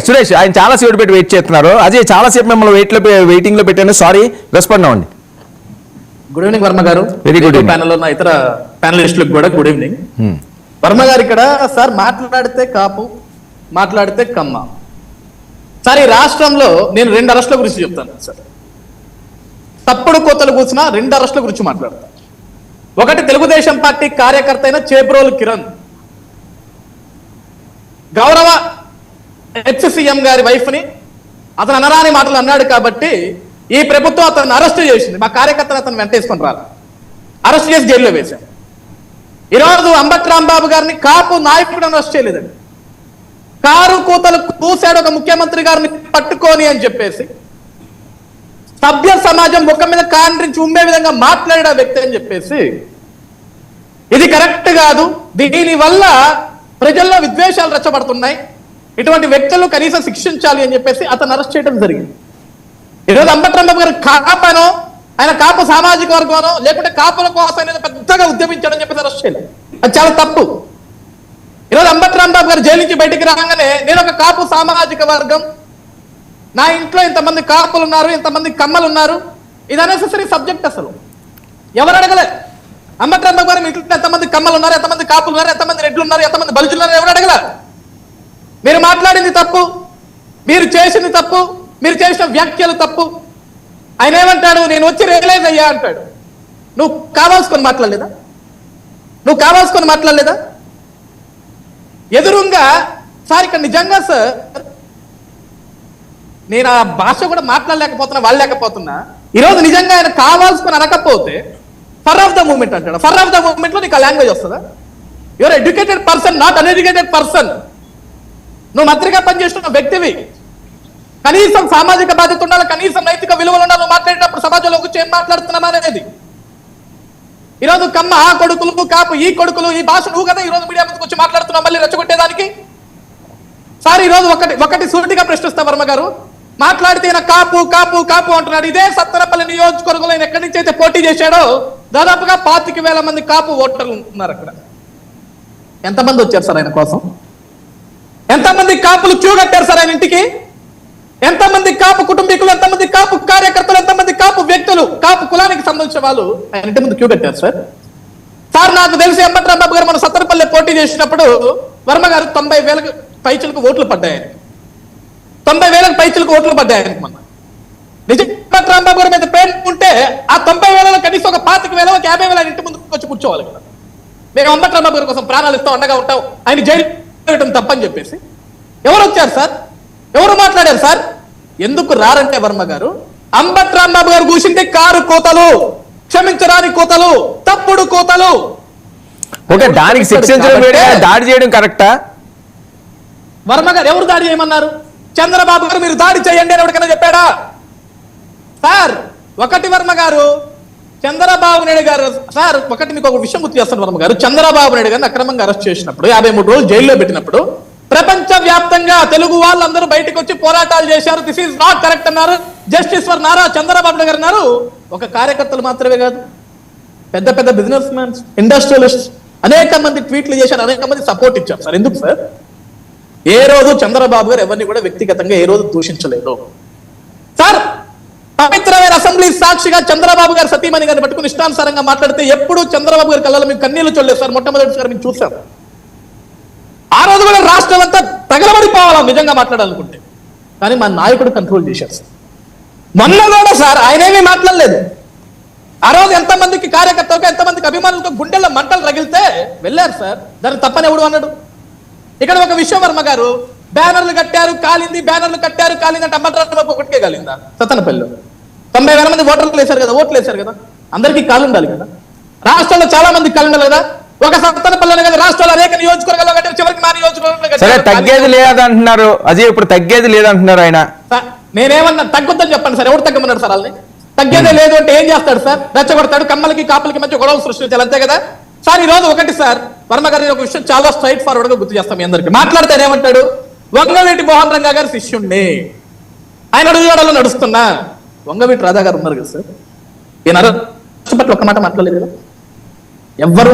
సురేష్ ఆయన చాలా సేపు పెట్టి వెయిట్ చేస్తున్నారు. అజయ్ చాలా సేపు మిమ్మల్ని వెయిటింగ్ లో పెట్టాను, సారీ, రెస్పాండ్ అవ్వండి. గుడ్ ఈవినింగ్ వర్మ గారు. Very good evening. ప్యానెల్ ఉన్న ఇతర ప్యానలిస్టులకు కూడా గుడ్ ఈవినింగ్. వర్మ గారు, ఇక్కడ సార్ మాట్లాడితే కాపు, మాట్లాడితే కమ్మ. సార్ ఈ రాష్ట్రంలో నేను 2 అరెస్టుల గురించి చెప్తాను సార్. తప్పుడు కోతలు కూర్చున్న 2 అరెస్టుల గురించి మాట్లాడతాను. ఒకటి, తెలుగుదేశం పార్టీ కార్యకర్త అయిన చేబ్రోలు కిరణ్ గౌరవ HCM గారి వైఫ్ ని అతను అనరాని మాటలు అన్నాడు కాబట్టి ఈ ప్రభుత్వం అతను అరెస్ట్ చేసింది. మా కార్యకర్తను అతను వెంటేసుకొని రాలి అరెస్ట్ చేసి జైల్లో వేశారు. ఈరోజు అంబటి రాంబాబు గారిని కాపు నాయకుడు అరెస్ట్ చేయలేదండి. కారు కూతలు కూసాడు ఒక ముఖ్యమంత్రి గారిని పట్టుకొని అని చెప్పేసి సభ్య సమాజం ముఖం మీద కాండ్రించి ఉమ్మే విధంగా మాట్లాడే వ్యక్తి అని చెప్పేసి ఇది కరెక్ట్ కాదు. దీని వల్ల ప్రజల్లో విద్వేషాలు రెచ్చబడుతున్నాయి. ఇటువంటి వ్యక్తులు కనీసం శిక్షించాలి అని చెప్పేసి అతను అరెస్ట్ చేయడం జరిగింది. ఈరోజు అంబటి రాంబాబు గారు కాపనో, ఆయన కాపు సామాజిక వర్గంలో లేకుంటే కాపుల కోసం అనేది పెద్దగా ఉద్యమించాడని చెప్పేసి అరెస్ట్ చేయలేదు. అది చాలా తప్పు. ఈరోజు అంబటి రాంబాబు గారు జైలు నుంచి బయటికి రాగానే నేను ఒక కాపు సామాజిక వర్గం, నా ఇంట్లో ఇంతమంది కాపులు ఉన్నారు, ఇంతమంది కమ్మలు ఉన్నారు, ఇది అనెసెసరీ సబ్జెక్ట్. అసలు ఎవరు అడగలే. అంబటి రాంబాబు గారు మీ ఇంట్లో ఎంతమంది కమ్మలు ఉన్నారు, ఎంతమంది కాపులు ఉన్నారు, ఎంతమంది రెడ్లు ఉన్నారు, ఎంతమంది బలుచులు ఉన్నారు, ఎవరు అడగలే. మీరు మాట్లాడింది తప్పు, మీరు చేసింది తప్పు, మీరు చేసిన వ్యాఖ్యలు తప్పు. ఆయన ఏమంటాడు, నేను వచ్చి రియలైజ్ అయ్యా అంటాడు. నువ్వు కావాల్సుకొని మాట్లాడలేదా? నువ్వు కావాల్సుకొని మాట్లాడలేదా? ఎదురుగా సార్ ఇక్కడ నిజంగా సార్ నేను ఆ భాష కూడా మాట్లాడలేకపోతున్నా, వాళ్ళలేకపోతున్నా. ఈరోజు నిజంగా ఆయన కావాల్సుకొని అనకపోతే ఫర్ ఆఫ్ ద మూమెంట్ అంటాడు. ఫర్ ఆఫ్ ద మూమెంట్ లో నీకు ఆ లాంగ్వేజ్ వస్తుందా? Your educated person, not uneducated person. నువ్వు మంత్రిగా పనిచేస్తున్న వ్యక్తివి, కనీసం సామాజిక బాధ్యత ఉండాలి, కనీసం నైతిక విలువలు ఉండాలి. నువ్వు మాట్లాడేటప్పుడు సమాజంలో వచ్చి ఏం మాట్లాడుతున్నామా అనేది. ఈరోజు కమ్మ ఆ కొడుకులు, కాపు ఈ కొడుకులు, ఈ భాష నువ్వు కదా ఈరోజు మీడియా ముందుకు వచ్చి మాట్లాడుతున్నావు మళ్ళీ రెచ్చగొట్టేదానికి. సార్ ఈరోజు ఒకటి సూటిగా ప్రశ్నిస్తా వర్మ గారు, మాట్లాడితే ఈయన కాపు కాపు కాపు అంటున్నాడు. ఇదే సత్తెనపల్లి నియోజకవర్గంలో ఆయన ఎక్కడి నుంచి అయితే పోటీ చేశాడో దాదాపుగా 25,000 మంది కాపు ఓటర్లు ఉన్నారు అక్కడ. ఎంతమంది వచ్చారు సార్ ఆయన కోసం? ఎంతమంది కాపులు క్యూ కట్టారు సార్ ఆయన ఇంటికి? ఎంతమంది కాపు కుటుంబీకులు, ఎంతమంది కాపు కార్యకర్తలు, ఎంతమంది కాపు వ్యక్తులు, కాపు కులానికి సంబంధించిన వాళ్ళు ఆయన ఇంటి ముందు క్యూ కట్టారు సార్. సార్ నాకు తెలిసి అంబటి రాంబాబు గారు మన సత్తెనపల్లి పోటీ చేసినప్పుడు వర్మ గారు 90,000 పైచులకు ఓట్లు పడ్డాయి ఆయనకి. 90,000 పైచులకు ఓట్లు పడ్డాయి ఆయనకి. మన నిజంగా అంబటి రాంబాబు గారి మీద పేరు ఉంటే ఆ 90,000 కనీసం ఒక 25,000 ఒక 50,000 ఇంటి ముందుకు వచ్చి కూర్చోవాలి కదా. మేము అంబటి రాంబాబు గారి కోసం ప్రాణాలు ఇస్తాం, అండగా ఉంటాం, ఆయన జైలు పెట్టడం తప్పని చెప్పేసి ఎవరు వచ్చారు సార్? ఎవరు మాట్లాడారు సార్? ఎందుకు రారంటే వర్మ గారు, అంబటి రాంబాబు గారు కూసింటే కారు కోతలు, క్షమించరాని కోతలు, తప్పుడు కోతలు. ఓకే, దానికి శిక్షించడం దాడి చేయడం కరెక్టా? వర్మ గారు ఎవరు దాడి చేయమన్నారు? చంద్రబాబు గారు మీరు దాడి చేయండి అని ఎవరికైనా చెప్పాడా సార్? ఒకటి వర్మ గారు, చంద్రబాబు నాయుడు గారు సార్, ఒకటి మీకు ఒక విషయం గుర్తు చేస్తాను వర్మ గారు. చంద్రబాబు నాయుడు గారిని అక్రమంగా అరెస్ట్ చేసినప్పుడు 53 రోజులు జైల్లో పెట్టినప్పుడు ప్రపంచ వ్యాప్తంగా తెలుగు వాళ్ళందరూ బయటకు వచ్చి పోరాటాలు చేశారు. దిస్ ఈజ్ నాట్ కరెక్ట్ అన్నారు. జస్టిస్ ఫర్ నారా చంద్రబాబు నాయుడు గారు అన్నారు. ఒక కార్యకర్తలు మాత్రమే కాదు, పెద్ద పెద్ద బిజినెస్ మ్యాన్స్, ఇండస్ట్రియలిస్ట్ అనేక మంది ట్వీట్లు చేశారు, అనేక మంది సపోర్ట్ ఇచ్చారు సార్. ఎందుకు సార్? ఏ రోజు చంద్రబాబు గారు ఎవరిని కూడా వ్యక్తిగతంగా ఏ రోజు దూషించలేదు సార్. పవిత్రమైన అసెంబ్లీ సాక్షిగా చంద్రబాబు గారు సతీమణి గారిని పట్టుకుని ఇష్టానుసారంగా మాట్లాడితే ఎప్పుడు చంద్రబాబు గారి కళ్ళలో మీకు కన్నీళ్లు చూడలేదు సార్. మొట్టమొదటిసారి మేము చూసాం. ఆ రోజు కూడా రాష్ట్రం అంతా తగలబడిపోవాలా నిజంగా మాట్లాడాలనుకుంటే, కానీ మా నాయకుడు కంట్రోల్ చేశారు సార్. మొన్న కూడా సార్ ఆయనేమీ మాట్లాడలేదు. ఆ రోజు ఎంతమందికి కార్యకర్తలకు, ఎంతమందికి అభిమానులకు గుండెల్లో మంటలు రగిలితే వెళ్ళారు సార్. దాన్ని తప్పని ఎవడు అన్నాడు? ఇక్కడ ఒక విషయం వర్మ గారు, బ్యానర్లు కట్టారు కాలింది, బ్యానర్లు కట్టారు కాలింది అంటే అంబటి రాంబాబు ఒకటికే కాలిందా? సత్తెనపల్లిలో 90,000 మంది ఓటర్లు వేశారు కదా, ఓట్లు వేశారు కదా, అందరికీ కాలు ఉండాలి కదా. రాష్ట్రంలో చాలా మంది కాలు ఉండాలి కదా. ఒక సత్తెనపల్లి కదా, రాష్ట్రాలు అనేక నియోజకవర్గాల్లో కట్టారు, చివరికి మా నియోజకవర్గంలో తగ్గేది లేదంటున్నారు. అదే ఇప్పుడు తగ్గేది లేదంటున్నారు ఆయన. నేనేమన్నా తగ్గుద్దని చెప్పండి సార్. ఎవరు తగ్గమన్నాడు సార్? వాళ్ళని తగ్గేదే లేదు అంటే ఏం చేస్తాడు సార్? రెచ్చగొడతాడు, కమ్మలకి కాపులకి మధ్య గొడవలు సృష్టించాలి, అంతే కదా సార్. ఈ రోజు ఒకటి సార్, వర్మ గారి ఒక విషయం చాలా స్ట్రైట్ ఫార్వర్డ్ గా గుర్తు చేస్తాం మీ అందరికి. మాట్లాడితే ఏమంటాడు? వంగవీటి మోహన్ రంగా గారి శిష్యుణ్ణి, ఆయన అడుగుజాడలో నడుస్తున్నా. వంగవీటి రాధా గారు ఉన్నారు కదా సార్, ఈయన అరెస్ట్ పట్ల ఒక్క మాట మాట్లాడలేదు కదా, ఎవ్వరూ